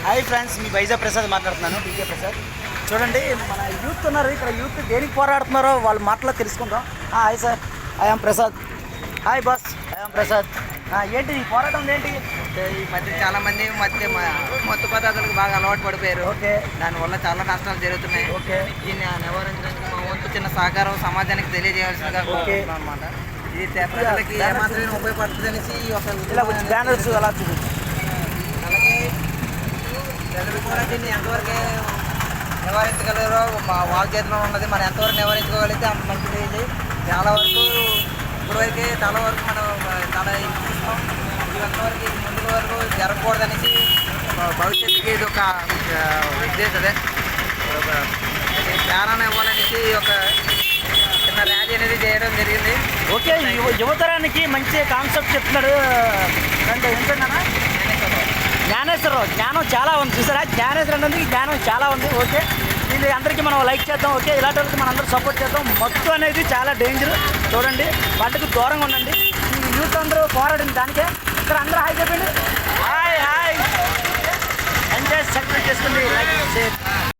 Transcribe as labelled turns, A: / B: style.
A: Hi friends, మీ వైజాగ్ ప్రసాద్ మాట్లాడుతున్నాను, టీకే ప్రసాద్. చూడండి, మన యూత్ ఉన్నారు ఇక్కడ. యూత్ దేనికి పోరాడుతున్నారో వాళ్ళ మాటలో తెలుసుకుందాం. Hi sir, I'm Prasad. Hi boss, I'm Prasad. ఏంటి ఈ పోరాటం ఏంటి?
B: ఈ మధ్య చాలా మంది మత్తు పదార్థాలకు బాగా అలవాటు పడిపోయారు.
A: ఓకే.
B: దానివల్ల చాలా నష్టాలు జరుగుతున్నాయి.
A: ఓకే.
B: దీన్ని నివారించడానికి మా వంతు చిన్న సహకారం సమాజానికి తెలియజేయాల్సిందిగా కోరుకుంటున్నాం అన్నమాట. ఇది ప్రజలకి ఏమాత్రమే ఉపయోగపడుతుంది అనేసి
A: ఇలా కొంచెం బ్యానర్స్ అలా చూపించు.
B: అలాగే ప్రజలు కూడా దీన్ని ఎంతవరకు నివారించగలరో వాళ్ళ చేతిలో ఉన్నది. మనం ఎంతవరకు నివారించుకోగలిగితే అంత మంచిది. ఇది చాలా వరకు ఇప్పటివరకే చాలా వరకు మనం చాలా చూస్తాం. ఇవంతవరకు ముందు వరకు జరగకూడదు అనేసి భవిష్యత్తుకి ఇది ఒక ఉద్దేశం. అదే ప్రేరణ ఇవ్వాలనేసి ఒక చిన్న ర్యాలీ అనేది చేయడం జరిగింది.
A: ఓకే, యువతరానికి మంచి కాన్సెప్ట్ చెప్తున్నాడు. అంటే ఏంటన్నా జ్ఞానేశ్వరరావు. జ్ఞానం చాలా ఉంది చూసారా. జ్ఞానేశ్వరం అనేది జ్ఞానం చాలా ఉంది. ఓకే, ఇది అందరికీ మనం లైక్ చేద్దాం. ఓకే, ఇలాంటి వాళ్ళకి మనం అందరూ సపోర్ట్ చేద్దాం. మత్తు అనేది చాలా డేంజర్. చూడండి, వాటికి దూరంగా ఉండండి. ఈ యూత్ అందరూ పోరాడింది దానికే. ఇక్కడ అందరూ హాయ్ చెప్పండి. Hi hi. ఎంజాయ్ సెలబ్రేట్ చేసుకోండి. Like share.